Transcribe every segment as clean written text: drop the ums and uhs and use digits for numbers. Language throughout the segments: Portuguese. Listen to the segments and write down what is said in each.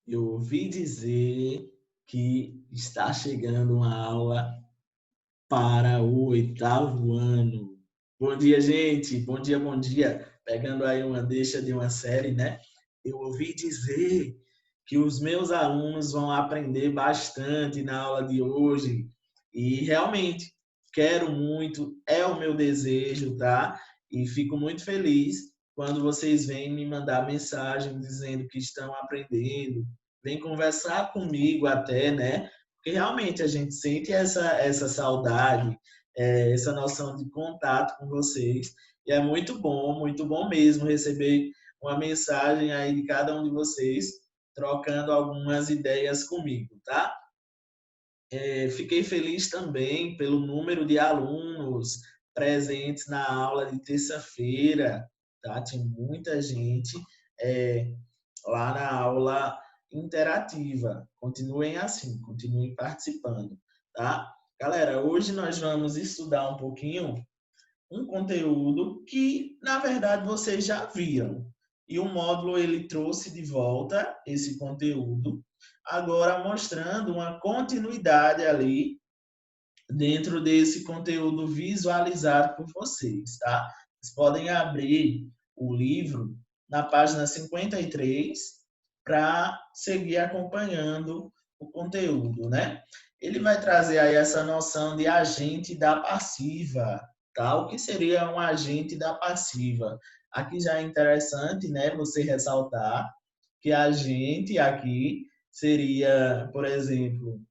Eu ouvi dizer que está chegando uma aula para o oitavo ano. Bom dia, gente. Bom dia, bom dia. Pegando aí uma deixa de uma série, né? Eu ouvi dizer que os meus alunos vão aprender bastante na aula de hoje. E realmente, quero muito, é o meu desejo, tá? E fico muito feliz quando vocês vêm me mandar mensagem dizendo que estão aprendendo, vem conversar comigo até, né? Porque realmente a gente sente essa saudade, essa noção de contato com vocês. E é muito bom mesmo receber uma mensagem aí de cada um de vocês, trocando algumas ideias comigo, tá? Fiquei feliz também pelo número de alunos presentes na aula de terça-feira, tá? Tinha muita gente é, lá na aula interativa. Continuem assim, continuem participando, tá? Galera, hoje nós vamos estudar um pouquinho um conteúdo que, na verdade, vocês já viram. E o módulo ele trouxe de volta esse conteúdo, agora mostrando uma continuidade ali dentro desse conteúdo visualizado por vocês, tá? Vocês podem abrir o livro na página 53 para seguir acompanhando o conteúdo, né? Ele vai trazer aí essa noção de agente da passiva, tá? O que seria um agente da passiva? Aqui já é interessante, né, você ressaltar que agente aqui seria, por exemplo,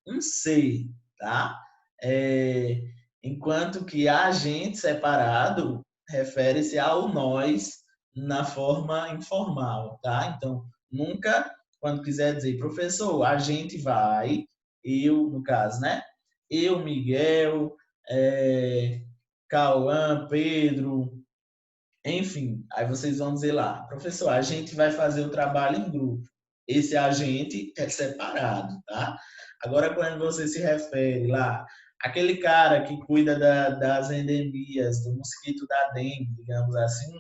um ser, tá? É, enquanto que agente separado refere-se ao nós na forma informal, tá? Então, nunca, quando quiser dizer, professor, a gente vai, eu, no caso, né? Eu, Miguel, Cauã, Pedro, enfim, aí vocês vão dizer lá, professor, a gente vai fazer o trabalho em grupo. Esse agente é separado, tá? Agora, quando você se refere lá, aquele cara que cuida das endemias, do mosquito da dengue, digamos assim,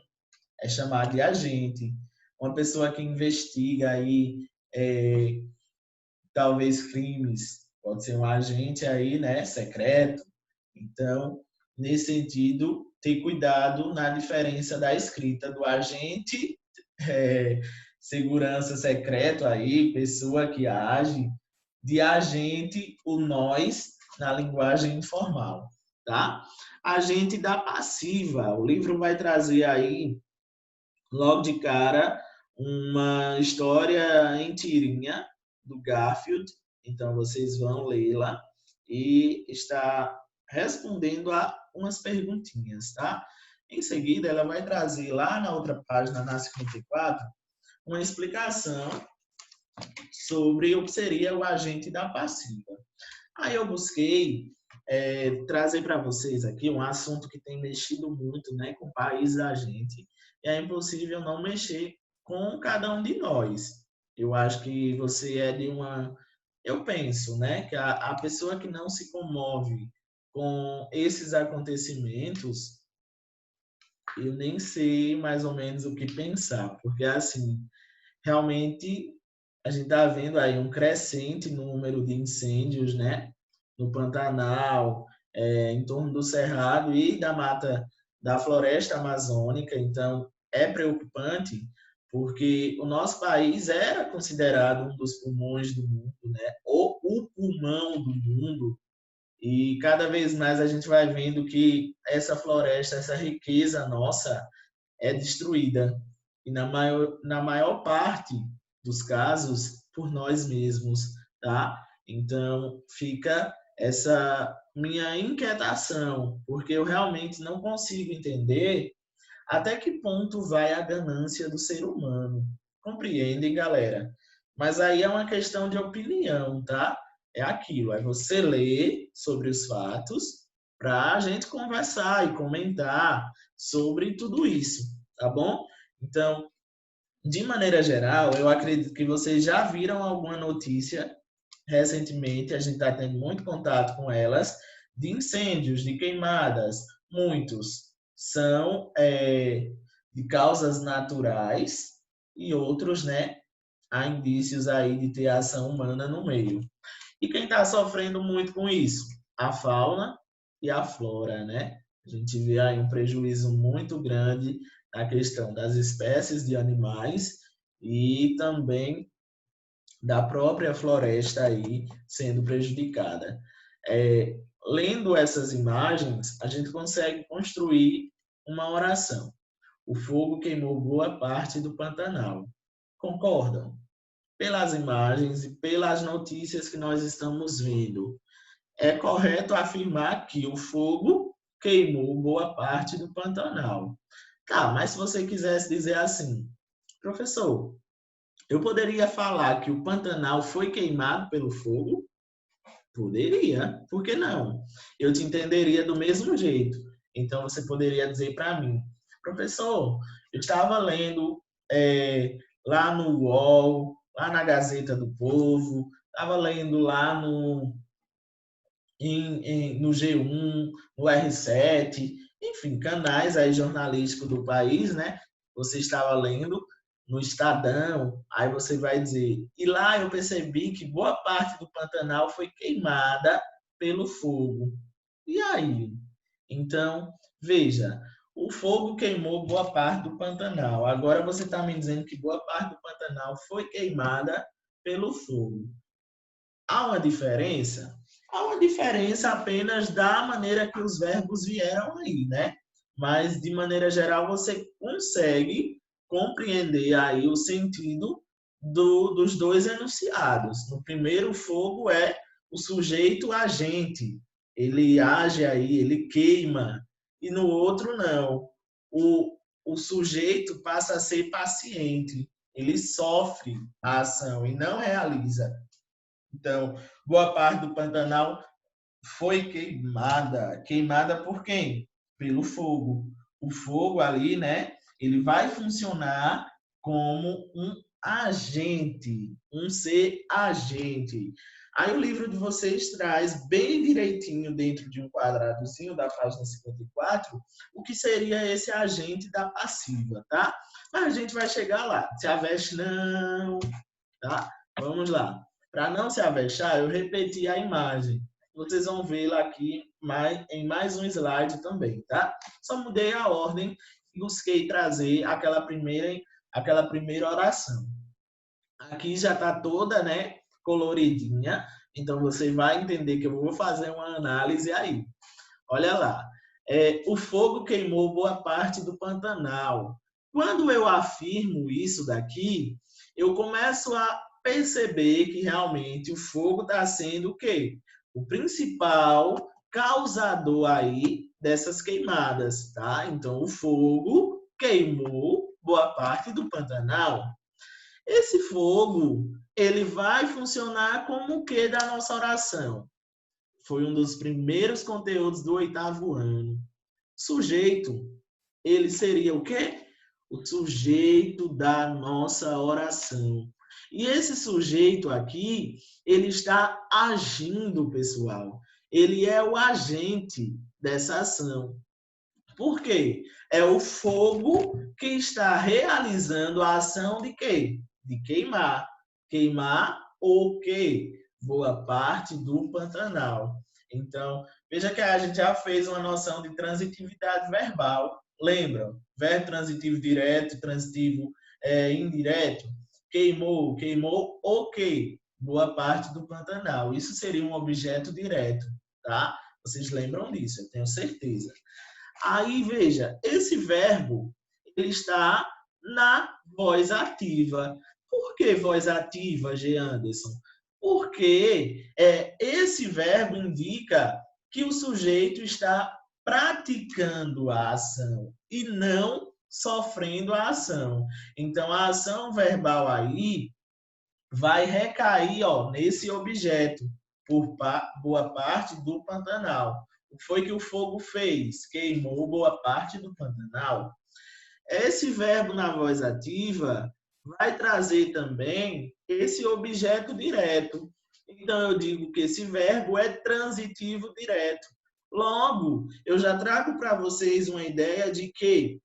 é chamado de agente. Uma pessoa que investiga aí, é, talvez crimes, pode ser um agente aí, né, secreto. Então, nesse sentido, ter cuidado na diferença da escrita do agente, é, segurança secreto aí, pessoa que age, de agente, o nós, na linguagem informal, tá? Agente da passiva, o livro vai trazer aí, logo de cara, uma história em tirinha do Garfield, então vocês vão lê-la e está respondendo a umas perguntinhas, tá? Em seguida, ela vai trazer lá na outra página, na 54, uma explicação sobre o que seria o agente da passiva. Aí eu busquei trazer para vocês aqui um assunto que tem mexido muito, né, com o país da gente, e é impossível não mexer com cada um de nós. Eu acho que você é de uma... Eu penso, né, que a pessoa que não se comove com esses acontecimentos, eu nem sei mais ou menos o que pensar, porque assim, realmente a gente está vendo aí um crescente número de incêndios, né? No Pantanal, em torno do Cerrado e da mata da floresta amazônica. Então, é preocupante porque o nosso país era considerado um dos pulmões do mundo, né? O pulmão do mundo. E cada vez mais a gente vai vendo que essa floresta, essa riqueza nossa, é destruída. E na maior parte dos casos, por nós mesmos, tá? Então, fica essa minha inquietação, porque eu realmente não consigo entender até que ponto vai a ganância do ser humano. Compreendem, galera? Mas aí é uma questão de opinião, tá? É aquilo, é você ler sobre os fatos para a gente conversar e comentar sobre tudo isso, tá bom? Então, de maneira geral, eu acredito que vocês já viram alguma notícia recentemente, a gente está tendo muito contato com elas, de incêndios, de queimadas. Muitos são de causas naturais e outros, né, há indícios aí de ter ação humana no meio. E quem está sofrendo muito com isso? A fauna e a flora, né? A gente vê aí um prejuízo muito grande na questão das espécies de animais e também da própria floresta aí sendo prejudicada. Lendo essas imagens, a gente consegue construir uma oração. O fogo queimou boa parte do Pantanal. Concordam? Pelas imagens e pelas notícias que nós estamos vendo, é correto afirmar que o fogo queimou boa parte do Pantanal. Tá, mas se você quisesse dizer assim, professor, eu poderia falar que o Pantanal foi queimado pelo fogo? Poderia, por que não? Eu te entenderia do mesmo jeito. Então você poderia dizer para mim, professor, eu estava lendo lá no UOL, lá na Gazeta do Povo, estava lendo lá no G1, no R7, enfim, canais aí jornalísticos do país, né? Você estava lendo no Estadão, aí você vai dizer, e lá eu percebi que boa parte do Pantanal foi queimada pelo fogo. E aí? Então, veja, o fogo queimou boa parte do Pantanal. Agora você está me dizendo que boa parte do Pantanal foi queimada pelo fogo. Há uma diferença? Há uma diferença apenas da maneira que os verbos vieram aí, né? Mas, de maneira geral, você consegue compreender aí o sentido dos dois enunciados. No primeiro, o fogo é o sujeito agente. Ele age aí, ele queima. E no outro, não. O sujeito passa a ser paciente. Ele sofre a ação e não realiza. Então, boa parte do Pantanal foi queimada. Queimada por quem? Pelo fogo. O fogo ali, né? Ele vai funcionar como um agente, um ser agente. Aí o livro de vocês traz bem direitinho dentro de um quadradozinho da página 54 o que seria esse agente da passiva, tá? Mas a gente vai chegar lá. Se aveste não, tá? Vamos lá. Para não se avexar, eu repeti a imagem. Vocês vão vê-la aqui em mais um slide também, tá? Só mudei a ordem e busquei trazer aquela primeira oração. Aqui já está toda, né, coloridinha, então você vai entender que eu vou fazer uma análise aí. Olha lá. O fogo queimou boa parte do Pantanal. Quando eu afirmo isso daqui, eu começo a perceber que realmente o fogo está sendo o quê? O principal causador aí dessas queimadas, tá? Então, o fogo queimou boa parte do Pantanal. Esse fogo, ele vai funcionar como o que da nossa oração? Foi um dos primeiros conteúdos do 8º ano. Sujeito, ele seria o quê? O sujeito da nossa oração. E esse sujeito aqui, ele está agindo, pessoal. Ele é o agente dessa ação. Por quê? É o fogo que está realizando a ação de quê? De queimar. Queimar o quê? Boa parte do Pantanal. Então, veja que a gente já fez uma noção de transitividade verbal. Lembram? Verbo transitivo direto, transitivo indireto. Queimou, queimou o quê? Boa parte do Pantanal. Isso seria um objeto direto, tá? Vocês lembram disso, eu tenho certeza. Aí, veja, esse verbo ele está na voz ativa. Por que voz ativa, G. Anderson? Porque esse verbo indica que o sujeito está praticando a ação e não sofrendo a ação. Então, a ação verbal aí vai recair nesse objeto por boa parte do Pantanal. O que foi que o fogo fez? Queimou boa parte do Pantanal. Esse verbo na voz ativa vai trazer também esse objeto direto. Então, eu digo que esse verbo é transitivo direto. Logo, eu já trago para vocês uma ideia de que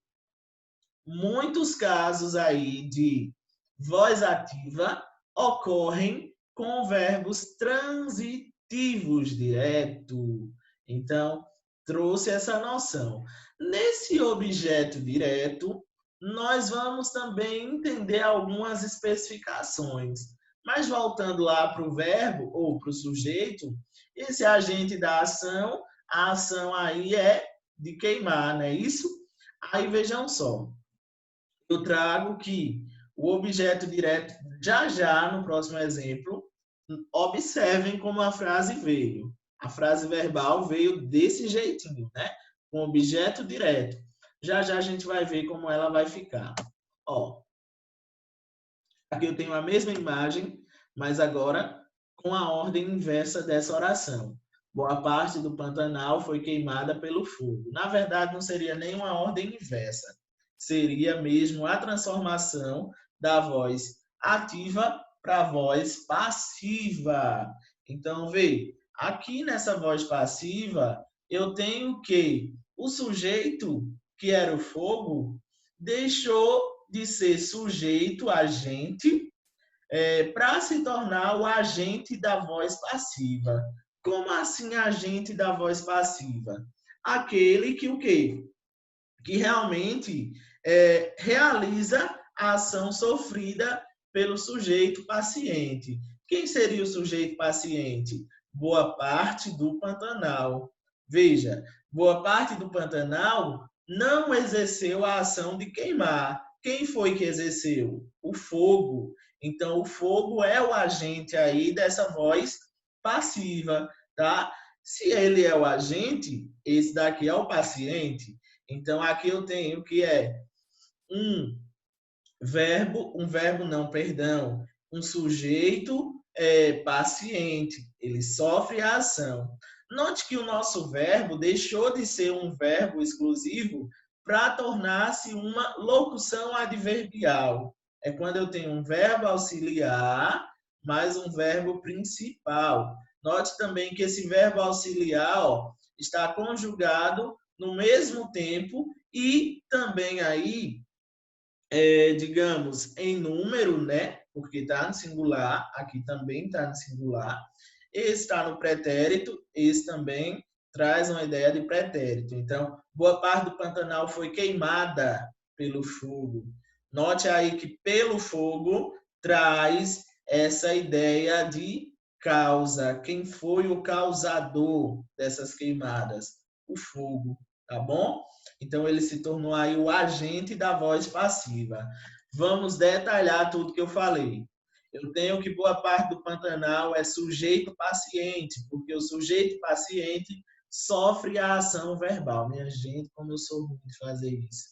muitos casos aí de voz ativa ocorrem com verbos transitivos direto. Então, trouxe essa noção. Nesse objeto direto, nós vamos também entender algumas especificações. Mas voltando lá para o verbo ou para o sujeito, esse agente da ação, a ação aí é de queimar, não é isso? Aí vejam só, eu trago que o objeto direto, já no próximo exemplo, observem como a frase veio. A frase verbal veio desse jeitinho, né? Com objeto direto. Já a gente vai ver como ela vai ficar. Ó, aqui eu tenho a mesma imagem, mas agora com a ordem inversa dessa oração. Boa parte do Pantanal foi queimada pelo fogo. Na verdade, não seria nem uma ordem inversa. Seria mesmo a transformação da voz ativa para a voz passiva. Então, veja, aqui nessa voz passiva, eu tenho que o sujeito, que era o fogo, deixou de ser sujeito, agente, para se tornar o agente da voz passiva. Como assim agente da voz passiva? Aquele que o quê? Que realmente realiza a ação sofrida pelo sujeito paciente. Quem seria o sujeito paciente? Boa parte do Pantanal. Veja, boa parte do Pantanal não exerceu a ação de queimar. Quem foi que exerceu? O fogo. Então, o fogo é o agente aí dessa voz passiva, tá? Se ele é o agente, esse daqui é o paciente. Então, aqui eu tenho que é um verbo não, perdão, um sujeito paciente, ele sofre a ação. Note que o nosso verbo deixou de ser um verbo exclusivo para tornar-se uma locução adverbial. É quando eu tenho um verbo auxiliar mais um verbo principal. Note também que esse verbo auxiliar está conjugado no mesmo tempo e também aí digamos, em número, né? Porque está no singular, aqui também está no singular. Esse está no pretérito, esse também traz uma ideia de pretérito. Então, boa parte do Pantanal foi queimada pelo fogo. Note aí que pelo fogo traz essa ideia de causa. Quem foi o causador dessas queimadas? O fogo, tá bom? Então, ele se tornou aí o agente da voz passiva. Vamos detalhar tudo que eu falei. Eu tenho que boa parte do Pantanal é sujeito paciente, porque o sujeito paciente sofre a ação verbal. Minha gente, como eu sou ruim de fazer isso.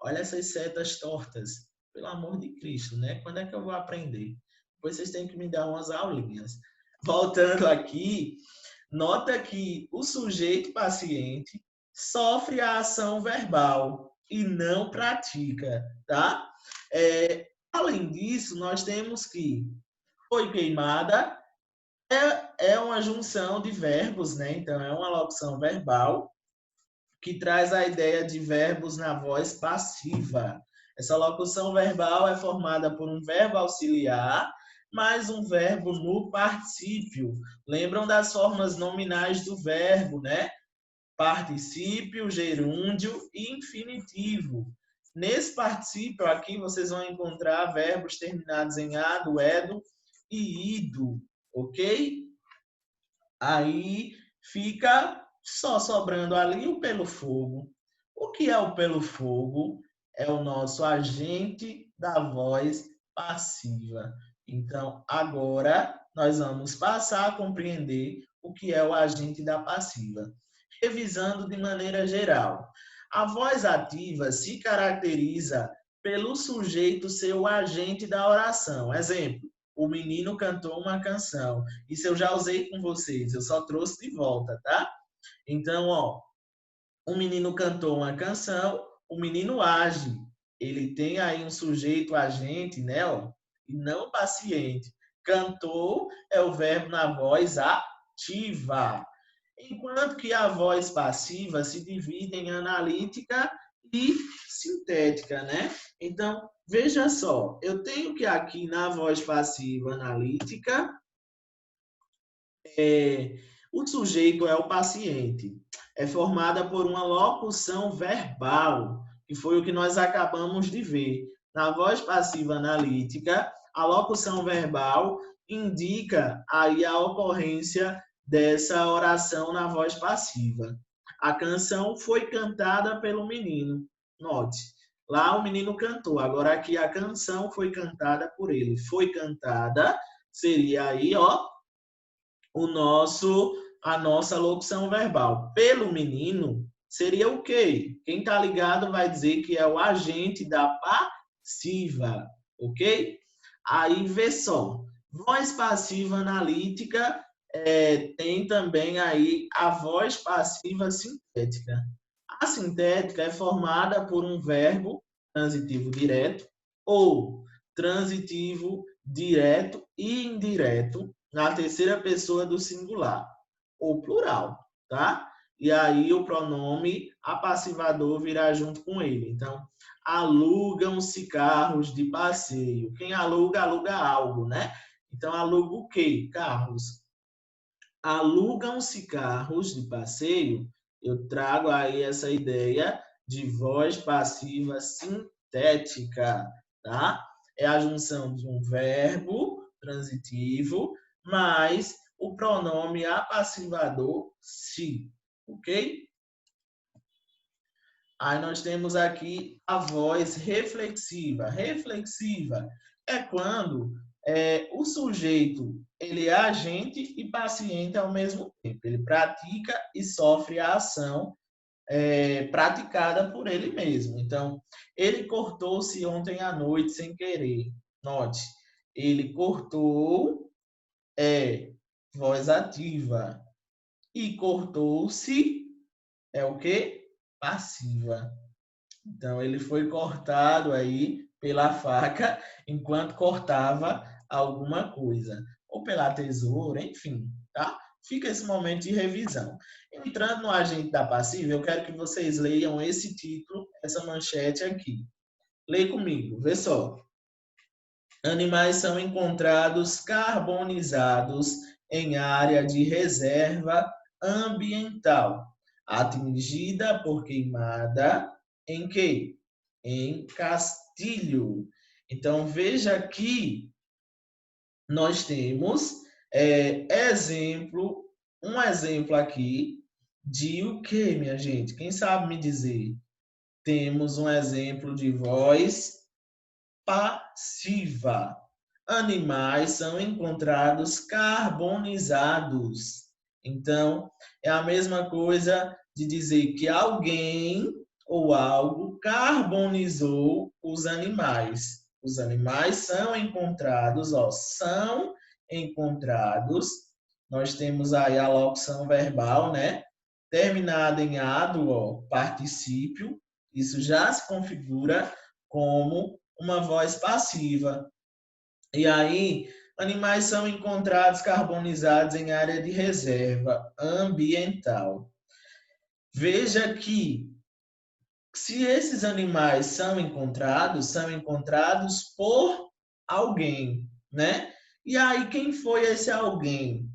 Olha essas setas tortas. Pelo amor de Cristo, né? Quando é que eu vou aprender? Depois vocês têm que me dar umas aulinhas. Voltando aqui, nota que o sujeito paciente sofre a ação verbal e não pratica, tá? Além disso, nós temos que foi queimada é uma junção de verbos, né? Então, é uma locução verbal que traz a ideia de verbos na voz passiva. Essa locução verbal é formada por um verbo auxiliar mais um verbo no particípio. Lembram das formas nominais do verbo, né? Particípio, gerúndio e infinitivo. Nesse particípio aqui, vocês vão encontrar verbos terminados em ado, edo e ido, ok? Aí fica só sobrando ali o pelo fogo. O que é o pelo fogo? É o nosso agente da voz passiva. Então, agora nós vamos passar a compreender o que é o agente da passiva. Revisando de maneira geral, a voz ativa se caracteriza pelo sujeito ser o agente da oração. Exemplo, o menino cantou uma canção. Isso eu já usei com vocês, eu só trouxe de volta, tá? Então, ó, o menino cantou uma canção, o menino age. Ele tem aí um sujeito agente, né, ó, e não paciente. Cantou é o verbo na voz ativa. Enquanto que a voz passiva se divide em analítica e sintética, né? Então, veja só, eu tenho que aqui na voz passiva analítica, o sujeito é o paciente. É formada por uma locução verbal, que foi o que nós acabamos de ver. Na voz passiva analítica, a locução verbal indica aí a ocorrência dessa oração na voz passiva. A canção foi cantada pelo menino. Note, lá o menino cantou, agora aqui a canção foi cantada por ele. Foi cantada, seria aí, ó, a nossa locução verbal. Pelo menino, seria o quê? Quem está ligado vai dizer que é o agente da passiva, ok? Aí, vê só. Voz passiva analítica tem também aí a voz passiva sintética. A sintética é formada por um verbo transitivo direto ou transitivo direto e indireto na terceira pessoa do singular ou plural, tá? E aí o pronome apassivador virá junto com ele. Então, alugam-se carros de passeio. Quem aluga, aluga algo, né? Então, aluga o quê? Carros. Alugam-se carros de passeio. Eu trago aí essa ideia de voz passiva sintética, tá? É a junção de um verbo transitivo mais o pronome apassivador se, ok? Aí nós temos aqui a voz reflexiva. Reflexiva é quando o sujeito ele é agente e paciente ao mesmo tempo. Ele pratica e sofre a ação praticada por ele mesmo. Então, ele cortou-se ontem à noite sem querer. Note, ele cortou voz ativa. E cortou-se é o quê? Passiva. Então, ele foi cortado aí pela faca enquanto cortava alguma coisa. Ou pela tesoura, enfim, tá? Fica esse momento de revisão. Entrando no agente da passiva, eu quero que vocês leiam esse título, essa manchete aqui. Lê comigo, vê só. Animais são encontrados carbonizados em área de reserva ambiental, atingida por queimada em quê? Em Castilho. Então, veja aqui, nós temos um exemplo aqui de o que, minha gente? Quem sabe me dizer? Temos um exemplo de voz passiva. Animais são encontrados carbonizados. Então, é a mesma coisa de dizer que alguém ou algo carbonizou os animais. Os animais são encontrados, ó, são encontrados. Nós temos aí a locução verbal, né? Terminada em ado, ó, particípio. Isso já se configura como uma voz passiva. E aí, animais são encontrados carbonizados em área de reserva ambiental. Veja que, se esses animais são encontrados por alguém, né? E aí, quem foi esse alguém?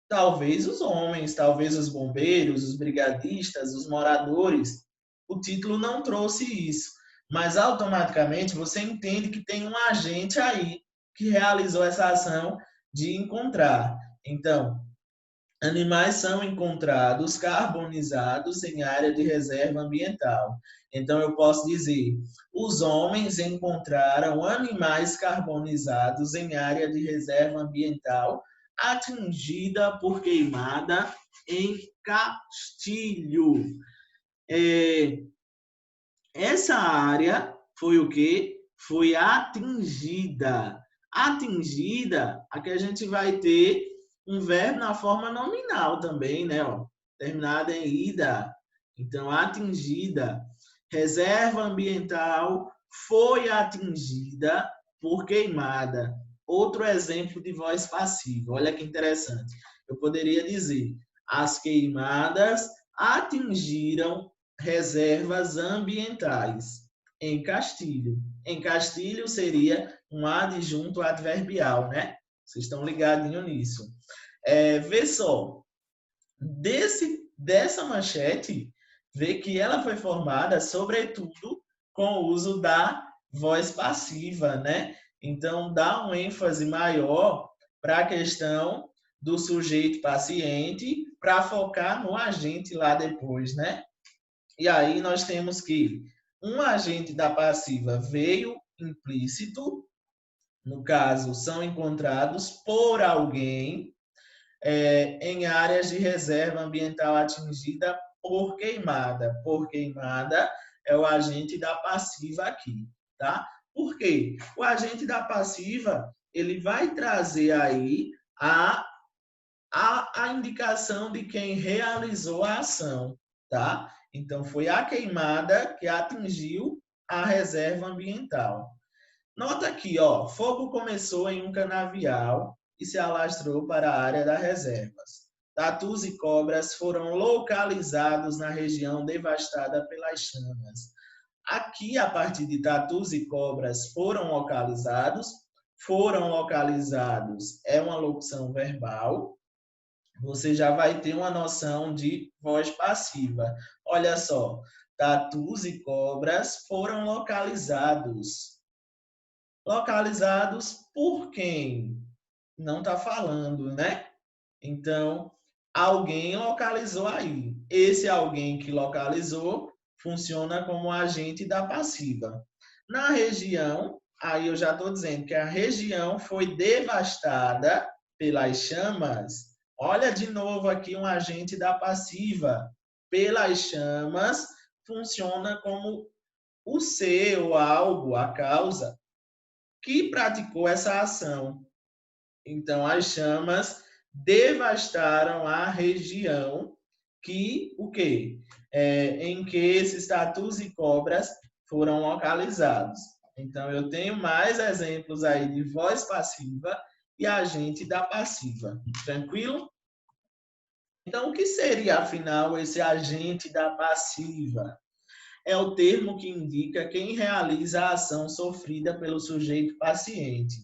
Talvez os homens, talvez os bombeiros, os brigadistas, os moradores. O título não trouxe isso, mas automaticamente você entende que tem um agente aí que realizou essa ação de encontrar. Então, animais são encontrados carbonizados em área de reserva ambiental. Então, eu posso dizer, os homens encontraram animais carbonizados em área de reserva ambiental atingida por queimada em Castilho. Essa área foi o quê? Foi atingida. Atingida, aqui a gente vai ter um verbo na forma nominal também, né? Ó, terminada em ida. Então, atingida. Reserva ambiental foi atingida por queimada. Outro exemplo de voz passiva. Olha que interessante. Eu poderia dizer, as queimadas atingiram reservas ambientais em Castilho. Em Castilho seria um adjunto adverbial, né? Vocês estão ligadinhos nisso. Vê só, dessa manchete, vê que ela foi formada, sobretudo, com o uso da voz passiva, né? Então, dá um ênfase maior para a questão do sujeito paciente, para focar no agente lá depois, né? E aí nós temos que um agente da passiva veio implícito, no caso, são encontrados por alguém em áreas de reserva ambiental atingida por queimada. Por queimada é o agente da passiva aqui, tá? Por quê? O agente da passiva, ele vai trazer aí a indicação de quem realizou a ação, tá? Então, foi a queimada que atingiu a reserva ambiental. Nota aqui, ó, fogo começou em um canavial e se alastrou para a área das reservas. Tatus e cobras foram localizados na região devastada pelas chamas. Aqui, a partir de tatus e cobras foram localizados é uma locução verbal, você já vai ter uma noção de voz passiva. Olha só, tatus e cobras foram localizados. Localizados por quem? Não está falando, né? Então, alguém localizou aí. Esse alguém que localizou funciona como agente da passiva. Na região, aí eu já estou dizendo que a região foi devastada pelas chamas. Olha de novo aqui um agente da passiva. Pelas chamas, funciona como o ser, o algo, a causa que praticou essa ação. Então, as chamas devastaram a região que, o quê? Em que esses tatus e cobras foram localizados. Então, eu tenho mais exemplos aí de voz passiva e agente da passiva. Tranquilo? Então, o que seria, afinal, esse agente da passiva? É o termo que indica quem realiza a ação sofrida pelo sujeito paciente.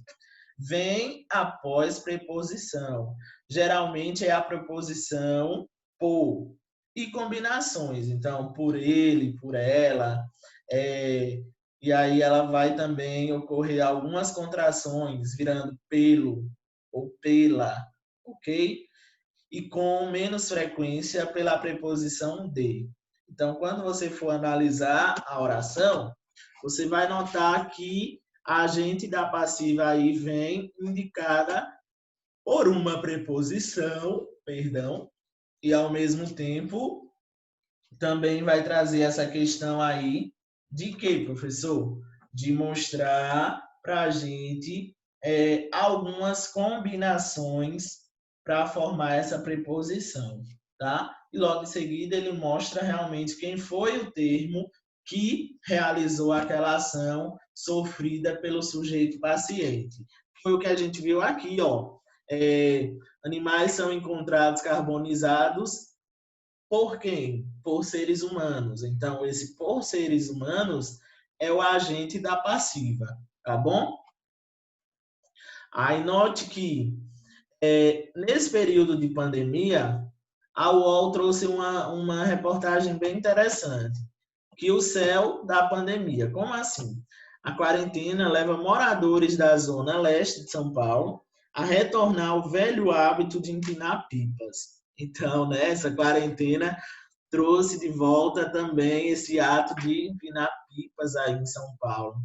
Vem após preposição. Geralmente é a preposição por e combinações. Então, por ele, por ela. E aí ela vai também ocorrer algumas contrações, virando pelo ou pela, ok? E com menos frequência pela preposição de. Então, quando você for analisar a oração, você vai notar que a agente da passiva aí vem indicada por uma preposição, perdão, e ao mesmo tempo também vai trazer essa questão aí de quê, professor? De mostrar para a gente algumas combinações para formar essa preposição, tá? E logo em seguida ele mostra realmente quem foi o termo que realizou aquela ação sofrida pelo sujeito paciente. Foi o que a gente viu aqui, ó. Animais são encontrados carbonizados por quem? Por seres humanos. Então, esse por seres humanos é o agente da passiva, tá bom? Aí note que nesse período de pandemia, a UOL trouxe uma reportagem bem interessante, que o céu da pandemia. Como assim? A quarentena leva moradores da zona leste de São Paulo a retornar ao velho hábito de empinar pipas. Então, né, essa quarentena trouxe de volta também esse ato de empinar pipas aí em São Paulo.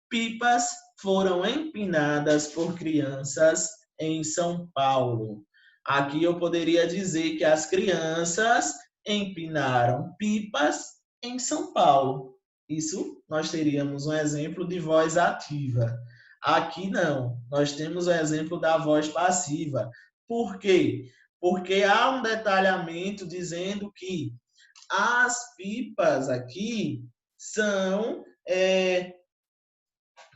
Pipas foram empinadas por crianças em São Paulo. Aqui eu poderia dizer que as crianças empinaram pipas em São Paulo. Isso nós teríamos um exemplo de voz ativa. Aqui não, nós temos o exemplo da voz passiva. Por quê? Porque há um detalhamento dizendo que as pipas aqui são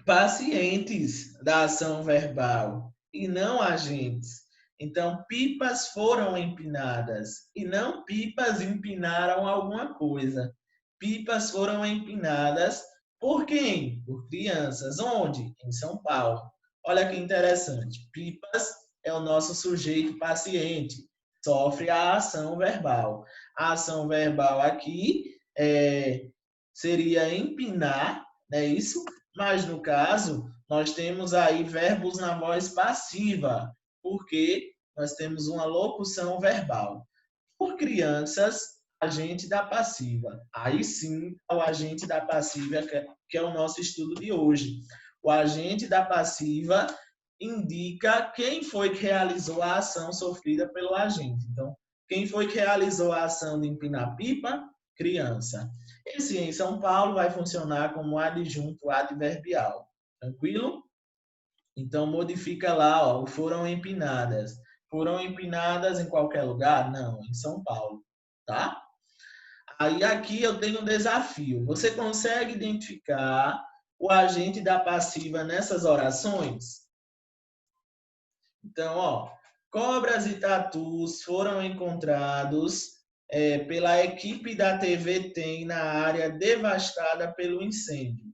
pacientes da ação verbal e não agentes. Então, pipas foram empinadas e não pipas empinaram alguma coisa. pipas foram empinadas por quem? Por crianças. Onde? Em São Paulo. Olha que interessante. Pipas é o nosso sujeito paciente. Sofre a ação verbal. A ação verbal aqui seria empinar, não é isso? Mas no caso, nós temos aí verbos na voz passiva, porque nós temos uma locução verbal. Por crianças, agente da passiva. Aí sim, o agente da passiva, que é o nosso estudo de hoje. O agente da passiva indica quem foi que realizou a ação sofrida pelo agente. Então, quem foi que realizou a ação de empinar pipa? Criança. Esse em São Paulo vai funcionar como adjunto adverbial. Tranquilo? Então, modifica lá, ó, foram empinadas. Foram empinadas em qualquer lugar? Não, em São Paulo, tá? Aí aqui eu tenho um desafio. Você consegue identificar o agente da passiva nessas orações? Então, ó, cobras e tatus foram encontrados pela equipe da TV TEM na área devastada pelo incêndio.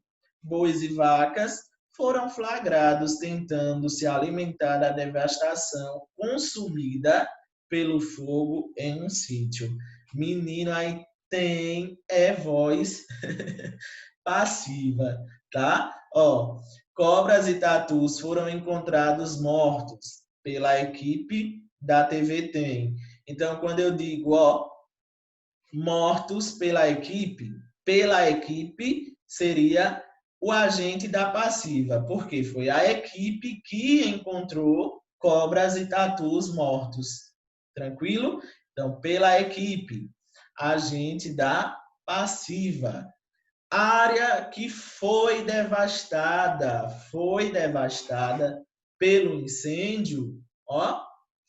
Bois e vacas foram flagrados tentando se alimentar da devastação consumida pelo fogo em um sítio. Menino, aí tem voz passiva, tá? Ó, cobras e tatus foram encontrados mortos pela equipe da TV TEM. Então, quando eu digo, ó, mortos pela equipe seria o agente da passiva, porque foi a equipe que encontrou cobras e tatus mortos. Tranquilo? Então, pela equipe, agente da passiva. Área que foi devastada pelo incêndio, ó,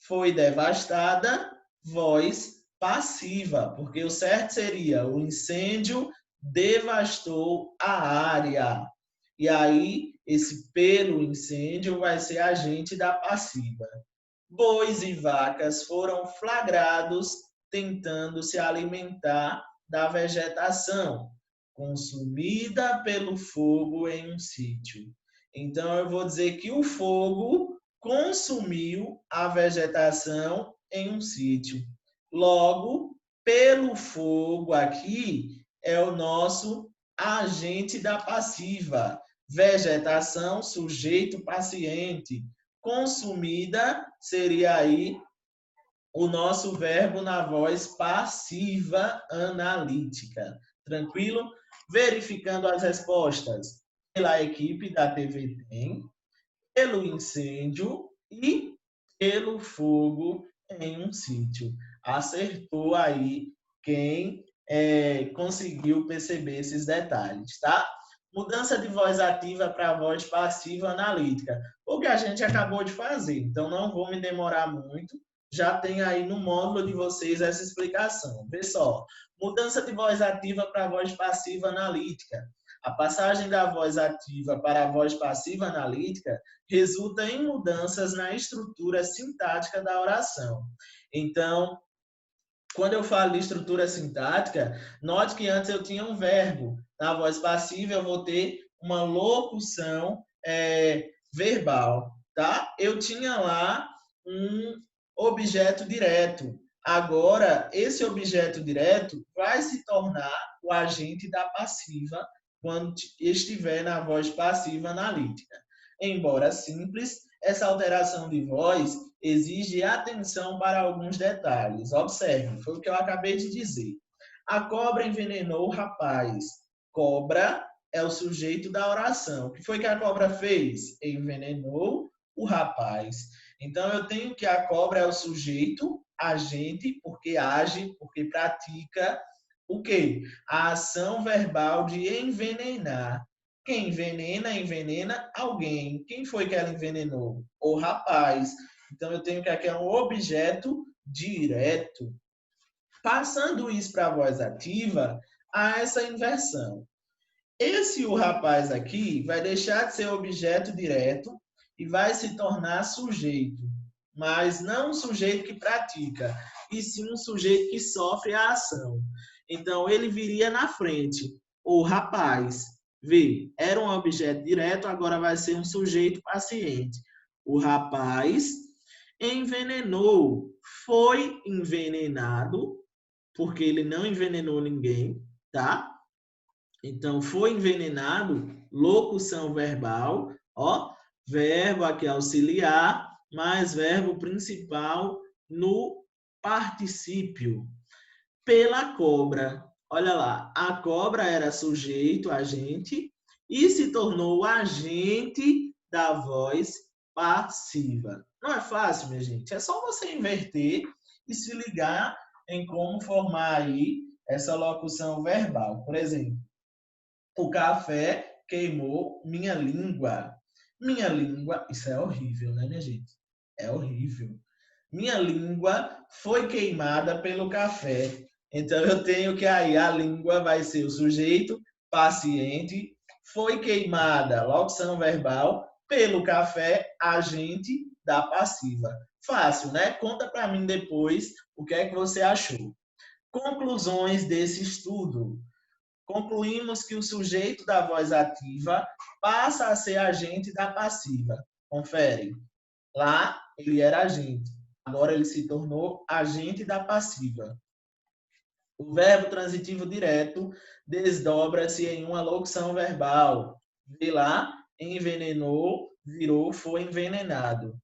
foi devastada, voz passiva, porque o certo seria o incêndio devastou a área. E aí, esse pelo incêndio vai ser agente da passiva. Bois e vacas foram flagrados tentando se alimentar da vegetação consumida pelo fogo em um sítio. Então, eu vou dizer que o fogo consumiu a vegetação em um sítio. Logo, pelo fogo aqui é o nosso agente da passiva. Vegetação, sujeito paciente. Consumida seria aí o nosso verbo na voz passiva analítica. Tranquilo? Verificando as respostas pela equipe da TV TEM, pelo incêndio e pelo fogo em um sítio. Acertou aí quem conseguiu perceber esses detalhes, tá? Mudança de voz ativa para voz passiva analítica. O que a gente acabou de fazer. Então, não vou me demorar muito. Já tem aí no módulo de vocês essa explicação. Vê só. Mudança de voz ativa para voz passiva analítica. A passagem da voz ativa para a voz passiva analítica resulta em mudanças na estrutura sintática da oração. Então, quando eu falo de estrutura sintática, note que antes eu tinha um verbo. Na voz passiva eu vou ter uma locução verbal, tá? Eu tinha lá um objeto direto. Agora, esse objeto direto vai se tornar o agente da passiva quando estiver na voz passiva analítica. Embora simples, essa alteração de voz exige atenção para alguns detalhes. Observe, foi o que eu acabei de dizer. A cobra envenenou o rapaz. Cobra é o sujeito da oração. O que foi que a cobra fez? Envenenou o rapaz. Então, eu tenho que a cobra é o sujeito, agente, porque age, porque pratica o quê? A ação verbal de envenenar. Quem envenena, envenena alguém. Quem foi que ela envenenou? O rapaz. Então, eu tenho que aqui é um objeto direto. Passando isso para a voz ativa, há essa inversão. Esse o rapaz aqui vai deixar de ser objeto direto e vai se tornar sujeito. Mas não um sujeito que pratica, e sim um sujeito que sofre a ação. Então, ele viria na frente. O rapaz, vê, era um objeto direto, agora vai ser um sujeito paciente. O rapaz envenenou, foi envenenado, porque ele não envenenou ninguém, tá? Então, foi envenenado, locução verbal, ó, verbo aqui auxiliar, mais verbo principal no particípio. Pela cobra. Olha lá, a cobra era sujeito, agente, e se tornou agente da voz passiva. Não é fácil, minha gente? É só você inverter e se ligar em como formar aí essa locução verbal. Por exemplo, o café queimou minha língua. Minha língua, isso é horrível, né, minha gente? É horrível. Minha língua foi queimada pelo café. Então eu tenho que aí a língua vai ser o sujeito paciente, foi queimada, locução verbal, pelo café, agente da passiva. Fácil, né? Conta para mim depois o que é que você achou. Conclusões desse estudo. Concluímos que o sujeito da voz ativa passa a ser agente da passiva. Confere. Lá ele era agente. Agora ele se tornou agente da passiva. O verbo transitivo direto desdobra-se em uma locução verbal. Vê lá, envenenou, virou, foi envenenado.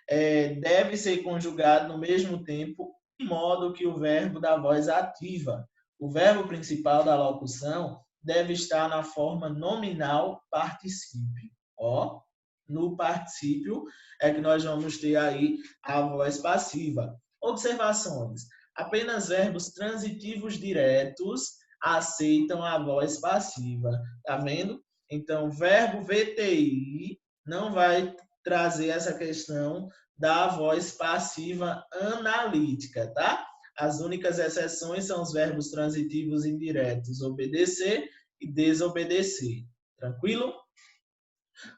Deve ser conjugado no mesmo tempo, de modo que o verbo da voz ativa. O verbo principal da locução deve estar na forma nominal particípio. Ó, no particípio é que nós vamos ter aí a voz passiva. Observações. Apenas verbos transitivos diretos aceitam a voz passiva. Tá vendo? Então, verbo VTI não vai trazer essa questão da voz passiva analítica, tá? As únicas exceções são os verbos transitivos indiretos obedecer e desobedecer. Tranquilo?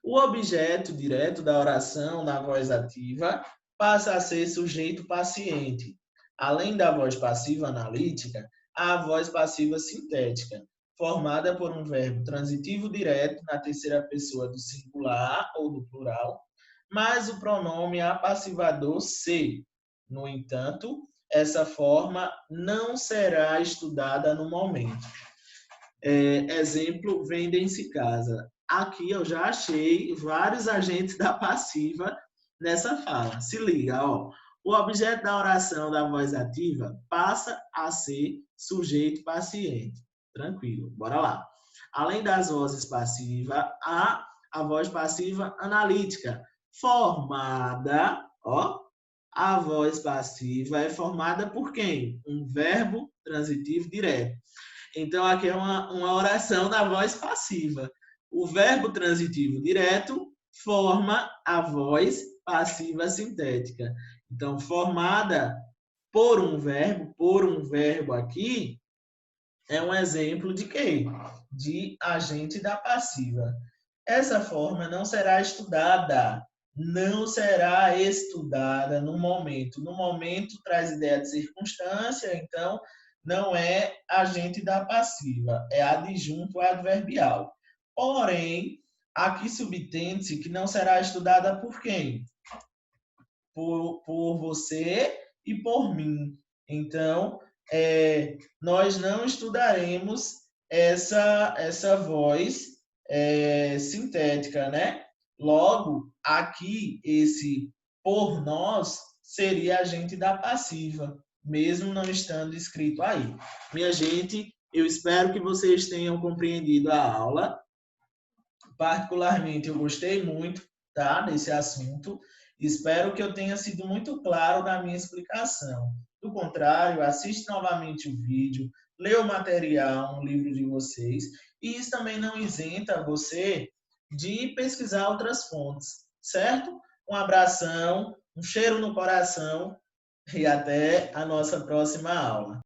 O objeto direto da oração na voz ativa passa a ser sujeito paciente. Além da voz passiva analítica, há a voz passiva sintética, formada por um verbo transitivo direto na terceira pessoa do singular ou do plural, mais o pronome apassivador se. No entanto, essa forma não será estudada no momento. Exemplo, vendem-se casa. Aqui eu já achei vários agentes da passiva nessa fala. Se liga, ó. O objeto da oração da voz ativa passa a ser sujeito paciente. Tranquilo, bora lá. Além das vozes passivas, há a voz passiva analítica, formada, ó. A voz passiva é formada por quem? Um verbo transitivo direto. Então, aqui é uma oração da voz passiva. O verbo transitivo direto forma a voz passiva sintética. Então, formada por um verbo aqui, é um exemplo de quê? De agente da passiva. Essa forma não será estudada no momento. No momento traz ideia de circunstância, então não é agente da passiva, é adjunto adverbial. Porém, aqui subtende-se que não será estudada por quem? Por você e por mim. Então, nós não estudaremos essa voz sintética, né? Logo, aqui, esse por nós seria agente da passiva, mesmo não estando escrito aí. Minha gente, eu espero que vocês tenham compreendido a aula. Particularmente, eu gostei muito, tá, desse assunto. Espero que eu tenha sido muito claro na minha explicação. Do contrário, assiste novamente o vídeo, lê o material no livro de vocês, e isso também não isenta você de pesquisar outras fontes, certo? Um abração, um cheiro no coração e até a nossa próxima aula.